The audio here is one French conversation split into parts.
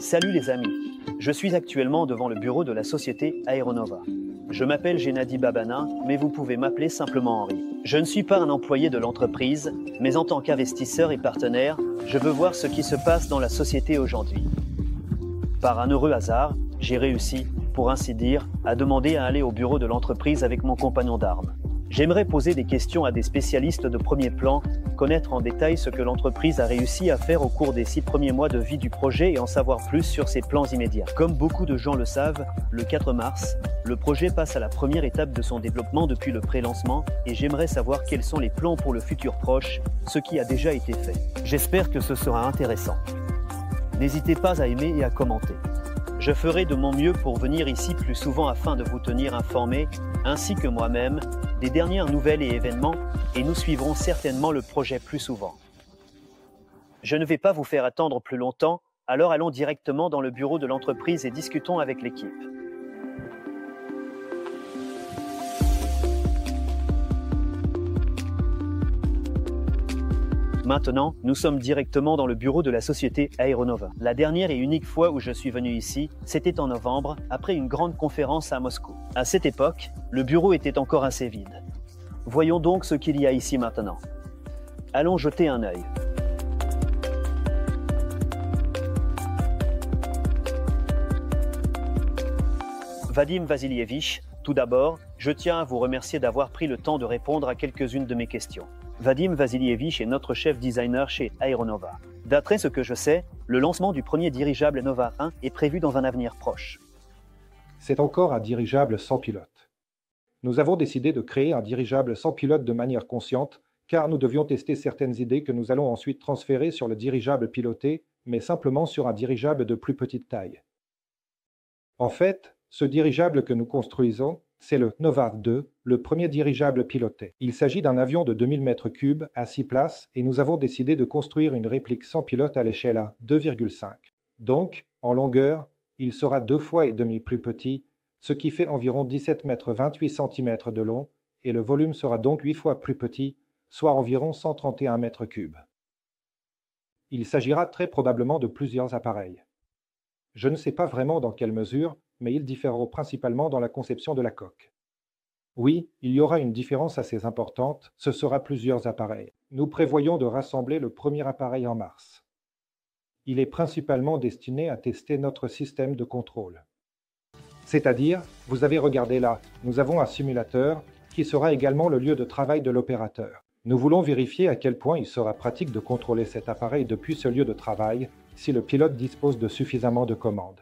Salut les amis, je suis actuellement devant le bureau de la société Aeronova. Je m'appelle Gennady Babana, mais vous pouvez m'appeler simplement Henri. Je ne suis pas un employé de l'entreprise, mais en tant qu'investisseur et partenaire, je veux voir ce qui se passe dans la société aujourd'hui. Par un heureux hasard, j'ai réussi, pour ainsi dire, à demander à aller au bureau de l'entreprise avec mon compagnon d'armes. J'aimerais poser des questions à des spécialistes de premier plan, connaître en détail ce que l'entreprise a réussi à faire au cours des 6 premiers mois de vie du projet et en savoir plus sur ses plans immédiats. Comme beaucoup de gens le savent, le 4 mars, le projet passe à la première étape de son développement depuis le pré-lancement et j'aimerais savoir quels sont les plans pour le futur proche, ce qui a déjà été fait. J'espère que ce sera intéressant. N'hésitez pas à aimer et à commenter. Je ferai de mon mieux pour venir ici plus souvent afin de vous tenir informés, ainsi que moi-même, des dernières nouvelles et événements, et nous suivrons certainement le projet plus souvent. Je ne vais pas vous faire attendre plus longtemps, alors allons directement dans le bureau de l'entreprise et discutons avec l'équipe. Maintenant, nous sommes directement dans le bureau de la société Aeronova. La dernière et unique fois où je suis venu ici, c'était en novembre, après une grande conférence à Moscou. À cette époque, le bureau était encore assez vide. Voyons donc ce qu'il y a ici maintenant. Allons jeter un œil. Vadim Vassilievich, tout d'abord, je tiens à vous remercier d'avoir pris le temps de répondre à quelques-unes de mes questions. Vadim Vassilievich est notre chef designer chez Aeronova. D'après ce que je sais, le lancement du premier dirigeable Nova 1 est prévu dans un avenir proche. C'est encore un dirigeable sans pilote. Nous avons décidé de créer un dirigeable sans pilote de manière consciente, car nous devions tester certaines idées que nous allons ensuite transférer sur le dirigeable piloté, mais simplement sur un dirigeable de plus petite taille. En fait, ce dirigeable que nous construisons, c'est le Nova 2, le premier dirigeable piloté. Il s'agit d'un avion de 2000 m3 à 6 places et nous avons décidé de construire une réplique sans pilote à l'échelle A 2,5. Donc, en longueur, il sera 2 fois et demi plus petit, ce qui fait environ 17 m 28 cm de long, et le volume sera donc 8 fois plus petit, soit environ 131 m3. Il s'agira très probablement de plusieurs appareils. Je ne sais pas vraiment dans quelle mesure, mais ils différeront principalement dans la conception de la coque. Oui, il y aura une différence assez importante, ce sera plusieurs appareils. Nous prévoyons de rassembler le premier appareil en mars. Il est principalement destiné à tester notre système de contrôle. C'est-à-dire, vous avez regardé là, nous avons un simulateur qui sera également le lieu de travail de l'opérateur. Nous voulons vérifier à quel point il sera pratique de contrôler cet appareil depuis ce lieu de travail si le pilote dispose de suffisamment de commandes.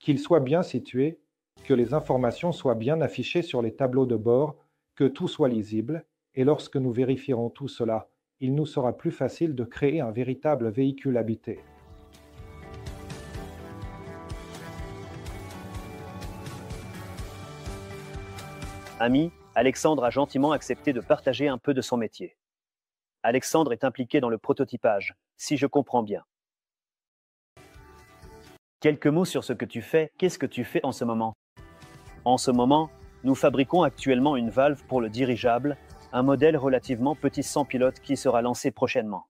Qu'il soit bien situé, que les informations soient bien affichées sur les tableaux de bord, que tout soit lisible, et lorsque nous vérifierons tout cela, il nous sera plus facile de créer un véritable véhicule habité. Ami, Alexandre a gentiment accepté de partager un peu de son métier. Alexandre est impliqué dans le prototypage, si je comprends bien. Quelques mots sur ce que tu fais. Qu'est-ce que tu fais en ce moment? En ce moment, nous fabriquons actuellement une valve pour le dirigeable, un modèle relativement petit sans pilote qui sera lancé prochainement.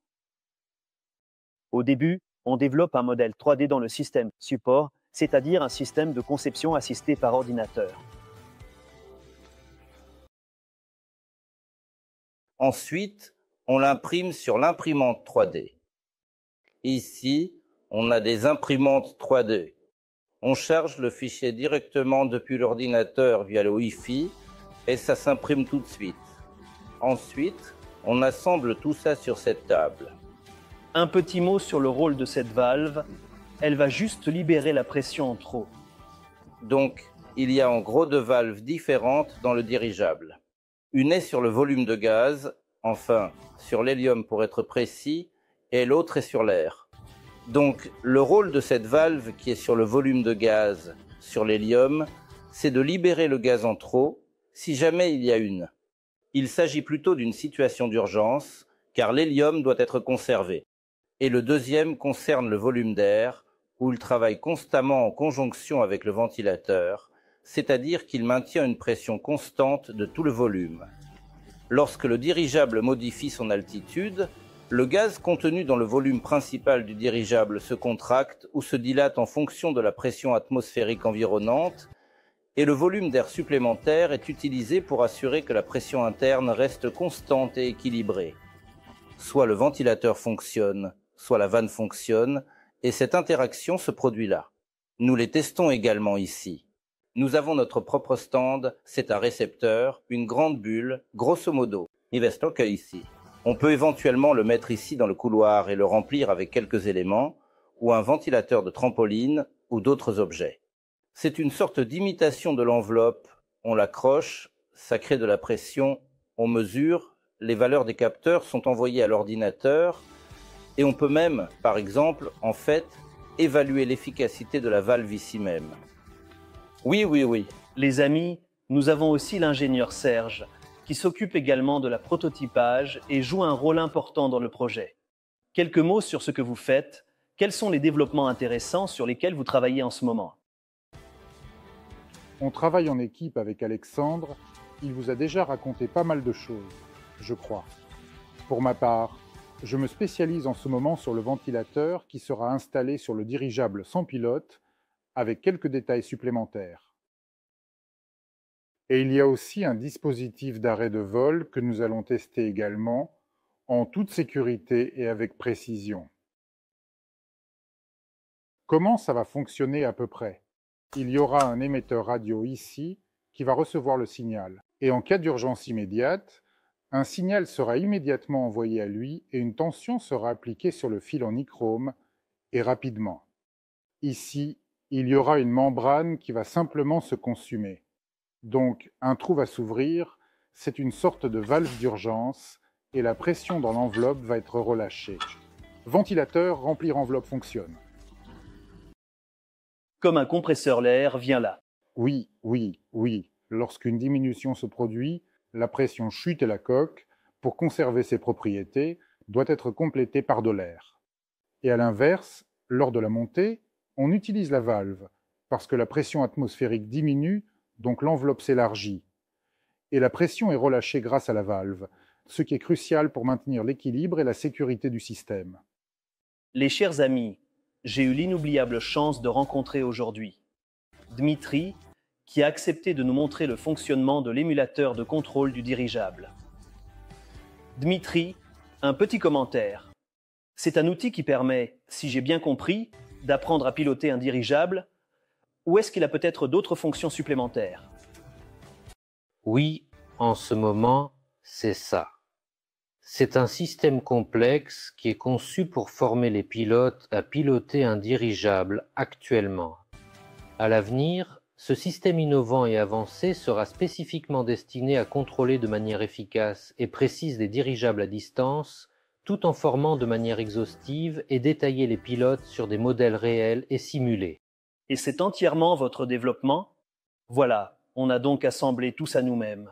Au début, on développe un modèle 3D dans le système support, c'est-à-dire un système de conception assisté par ordinateur. Ensuite, on l'imprime sur l'imprimante 3D. Ici, on a des imprimantes 3D. On charge le fichier directement depuis l'ordinateur via le Wi-Fi et ça s'imprime tout de suite. Ensuite, on assemble tout ça sur cette table. Un petit mot sur le rôle de cette valve. Elle va juste libérer la pression en trop. Donc, il y a en gros 2 valves différentes dans le dirigeable. Une est sur le volume de gaz, enfin, sur l'hélium pour être précis, et l'autre est sur l'air. Donc, le rôle de cette valve qui est sur le volume de gaz, sur l'hélium, c'est de libérer le gaz en trop, si jamais il y a une. Il s'agit plutôt d'une situation d'urgence, car l'hélium doit être conservé. Et le deuxième concerne le volume d'air, où il travaille constamment en conjonction avec le ventilateur, c'est-à-dire qu'il maintient une pression constante de tout le volume. Lorsque le dirigeable modifie son altitude, Le gaz contenu dans le volume principal du dirigeable se contracte ou se dilate en fonction de la pression atmosphérique environnante et le volume d'air supplémentaire est utilisé pour assurer que la pression interne reste constante et équilibrée. Soit le ventilateur fonctionne, soit la vanne fonctionne, et cette interaction se produit là. Nous les testons également ici. Nous avons notre propre stand, c'est un récepteur, une grande bulle, grosso modo. Il reste que ici. On peut éventuellement le mettre ici dans le couloir et le remplir avec quelques éléments, ou un ventilateur de trampoline, ou d'autres objets. C'est une sorte d'imitation de l'enveloppe. On l'accroche, ça crée de la pression, on mesure, les valeurs des capteurs sont envoyées à l'ordinateur, et on peut même, par exemple, en fait, évaluer l'efficacité de la valve ici même. Oui. Les amis, nous avons aussi l'ingénieur Serge, qui s'occupe également de la prototypage et joue un rôle important dans le projet. Quelques mots sur ce que vous faites. Quels sont les développements intéressants sur lesquels vous travaillez en ce moment? On travaille en équipe avec Alexandre. Il vous a déjà raconté pas mal de choses, je crois. Pour ma part, je me spécialise en ce moment sur le ventilateur qui sera installé sur le dirigeable sans pilote, avec quelques détails supplémentaires. Et il y a aussi un dispositif d'arrêt de vol que nous allons tester également, en toute sécurité et avec précision. Comment ça va fonctionner à peu près? Il y aura un émetteur radio ici qui va recevoir le signal. Et en cas d'urgence immédiate, un signal sera immédiatement envoyé à lui et une tension sera appliquée sur le fil en nichrome et rapidement. Ici, il y aura une membrane qui va simplement se consumer. Donc, un trou va s'ouvrir, c'est une sorte de valve d'urgence et la pression dans l'enveloppe va être relâchée. Ventilateur, remplir enveloppe fonctionne. Comme un compresseur l'air vient là. Oui. Lorsqu'une diminution se produit, la pression chute et la coque, pour conserver ses propriétés, doit être complétée par de l'air. Et à l'inverse, lors de la montée, on utilise la valve, parce que la pression atmosphérique diminue, donc l'enveloppe s'élargit. Et la pression est relâchée grâce à la valve, ce qui est crucial pour maintenir l'équilibre et la sécurité du système. Les chers amis, j'ai eu l'inoubliable chance de rencontrer aujourd'hui Dmitri, qui a accepté de nous montrer le fonctionnement de l'émulateur de contrôle du dirigeable. Dmitri, un petit commentaire. C'est un outil qui permet, si j'ai bien compris, d'apprendre à piloter un dirigeable, ou est-ce qu'il a peut-être d'autres fonctions supplémentaires? Oui, en ce moment, c'est ça. C'est un système complexe qui est conçu pour former les pilotes à piloter un dirigeable actuellement. À l'avenir, ce système innovant et avancé sera spécifiquement destiné à contrôler de manière efficace et précise des dirigeables à distance, tout en formant de manière exhaustive et détailler les pilotes sur des modèles réels et simulés. Et c'est entièrement votre développement? Voilà, on a donc assemblé tout ça nous-mêmes.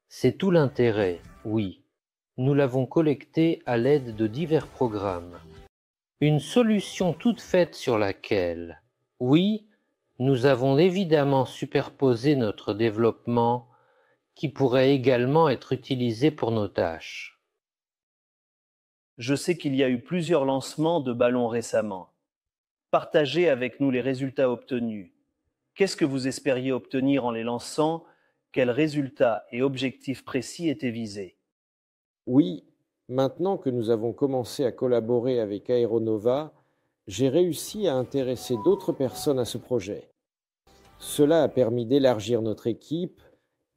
C'est tout l'intérêt, oui. Nous l'avons collecté à l'aide de divers programmes. Une solution toute faite sur laquelle, oui, nous avons évidemment superposé notre développement qui pourrait également être utilisé pour nos tâches. Je sais qu'il y a eu plusieurs lancements de ballons récemment. Partagez avec nous les résultats obtenus. Qu'est-ce que vous espériez obtenir en les lançant? Quels résultats et objectifs précis étaient visés? Oui, maintenant que nous avons commencé à collaborer avec Aeronova, j'ai réussi à intéresser d'autres personnes à ce projet. Cela a permis d'élargir notre équipe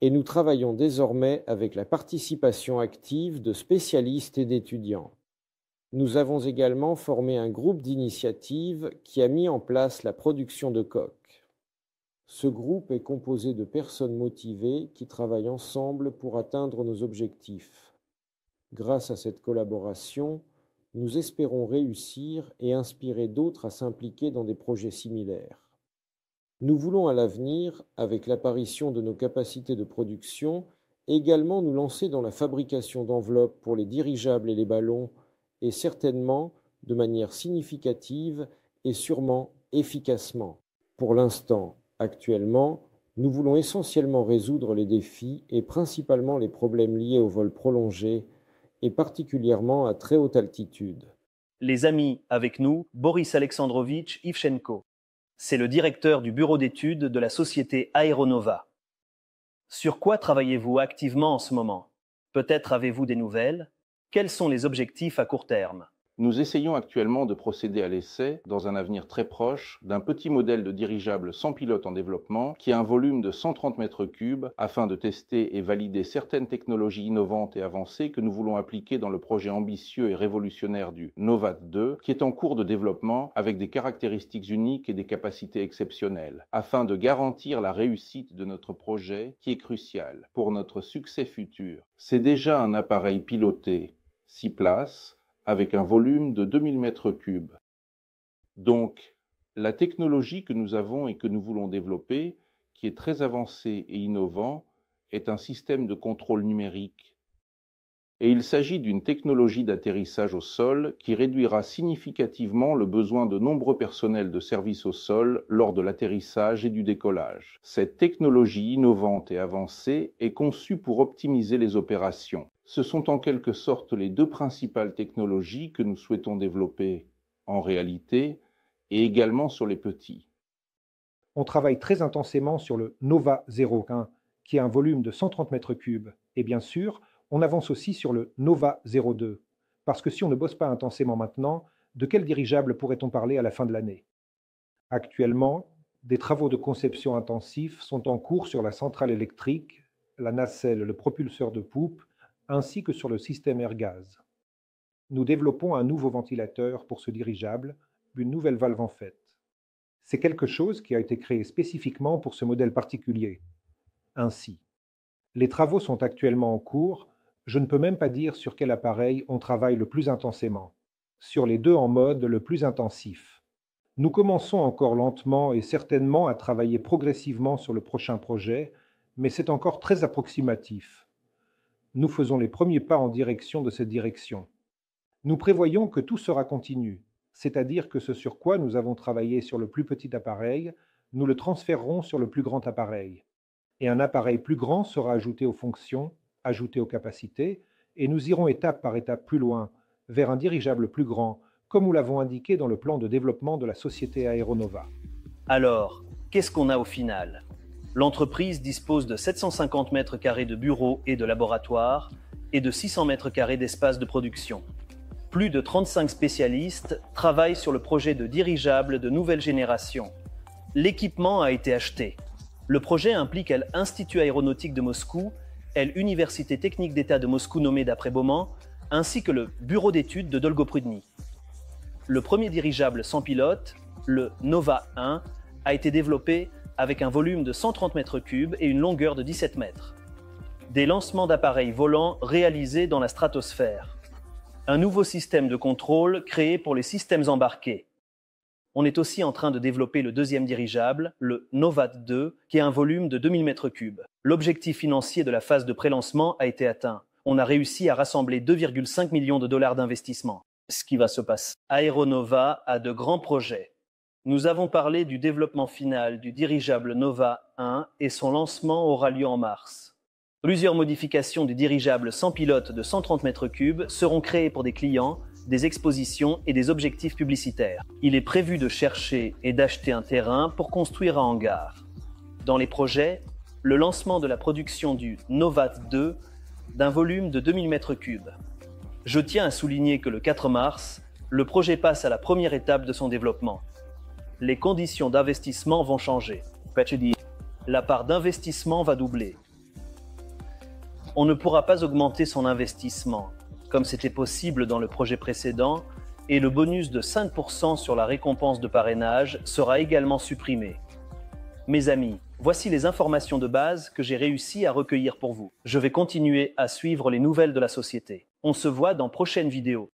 et nous travaillons désormais avec la participation active de spécialistes et d'étudiants. Nous avons également formé un groupe d'initiative qui a mis en place la production de coques. Ce groupe est composé de personnes motivées qui travaillent ensemble pour atteindre nos objectifs. Grâce à cette collaboration, nous espérons réussir et inspirer d'autres à s'impliquer dans des projets similaires. Nous voulons à l'avenir, avec l'apparition de nos capacités de production, également nous lancer dans la fabrication d'enveloppes pour les dirigeables et les ballons, et certainement de manière significative et sûrement efficacement. Pour l'instant, actuellement, nous voulons essentiellement résoudre les défis et principalement les problèmes liés au vol prolongé et particulièrement à très haute altitude. Les amis, avec nous, Boris Alexandrovitch Ivchenko. C'est le directeur du bureau d'études de la société Aeronova. Sur quoi travaillez-vous activement en ce moment? Peut-être avez-vous des nouvelles? Quels sont les objectifs à court terme? Nous essayons actuellement de procéder à l'essai, dans un avenir très proche, d'un petit modèle de dirigeable sans pilote en développement qui a un volume de 130 mètres cubes afin de tester et valider certaines technologies innovantes et avancées que nous voulons appliquer dans le projet ambitieux et révolutionnaire du Novat 2 qui est en cours de développement avec des caractéristiques uniques et des capacités exceptionnelles afin de garantir la réussite de notre projet qui est crucial pour notre succès futur. C'est déjà un appareil piloté 6 places avec un volume de 2000 mètres cubes. Donc, la technologie que nous avons et que nous voulons développer, qui est très avancée et innovant, est un système de contrôle numérique. Et il s'agit d'une technologie d'atterrissage au sol qui réduira significativement le besoin de nombreux personnels de service au sol lors de l'atterrissage et du décollage. Cette technologie innovante et avancée est conçue pour optimiser les opérations. Ce sont en quelque sorte les deux principales technologies que nous souhaitons développer en réalité et également sur les petits. On travaille très intensément sur le Nova 01, qui a un volume de 130 mètres cubes. Et bien sûr, on avance aussi sur le Nova 02, parce que si on ne bosse pas intensément maintenant, de quel dirigeable pourrait-on parler à la fin de l'année? Actuellement, des travaux de conception intensifs sont en cours sur la centrale électrique, la nacelle, le propulseur de poupe, ainsi que sur le système air-gaz. Nous développons un nouveau ventilateur pour ce dirigeable, une nouvelle valve en fait. C'est quelque chose qui a été créé spécifiquement pour ce modèle particulier. Ainsi, les travaux sont actuellement en cours, je ne peux même pas dire sur quel appareil on travaille le plus intensément. Sur les deux en mode le plus intensif. Nous commençons encore lentement et certainement à travailler progressivement sur le prochain projet, mais c'est encore très approximatif. Nous faisons les premiers pas en direction de cette direction. Nous prévoyons que tout sera continu, c'est-à-dire que ce sur quoi nous avons travaillé sur le plus petit appareil, nous le transférerons sur le plus grand appareil. Et un appareil plus grand sera ajouté aux fonctions, ajouté aux capacités, et nous irons étape par étape plus loin, vers un dirigeable plus grand, comme nous l'avons indiqué dans le plan de développement de la société Aeronova. Alors, qu'est-ce qu'on a au final? L'entreprise dispose de 750 mètres carrés de bureaux et de laboratoires et de 600 mètres carrés d'espace de production. Plus de 35 spécialistes travaillent sur le projet de dirigeable de nouvelle génération. L'équipement a été acheté. Le projet implique l'Institut aéronautique de Moscou, l'Université technique d'État de Moscou nommée d'après Bauman, ainsi que le bureau d'études de Dolgoprudny. Le premier dirigeable sans pilote, le Nova 1, a été développé avec un volume de 130 mètres cubes et une longueur de 17 mètres. Des lancements d'appareils volants réalisés dans la stratosphère. Un nouveau système de contrôle créé pour les systèmes embarqués. On est aussi en train de développer le deuxième dirigeable, le Novat 2, qui a un volume de 2000 mètres cubes. L'objectif financier de la phase de prélancement a été atteint. On a réussi à rassembler 2,5 millions de dollars d'investissement. Ce qui va se passer. Aeronova a de grands projets. Nous avons parlé du développement final du dirigeable Nova 1 et son lancement aura lieu en mars. Plusieurs modifications du dirigeable sans pilote de 130 mètres cubes seront créées pour des clients, des expositions et des objectifs publicitaires. Il est prévu de chercher et d'acheter un terrain pour construire un hangar. Dans les projets, le lancement de la production du Novat 2 d'un volume de 2000 mètres cubes. Je tiens à souligner que le 4 mars, le projet passe à la première étape de son développement. Les conditions d'investissement vont changer. La part d'investissement va doubler. On ne pourra pas augmenter son investissement, comme c'était possible dans le projet précédent, et le bonus de 5% sur la récompense de parrainage sera également supprimé. Mes amis, voici les informations de base que j'ai réussi à recueillir pour vous. Je vais continuer à suivre les nouvelles de la société. On se voit dans prochaines vidéos.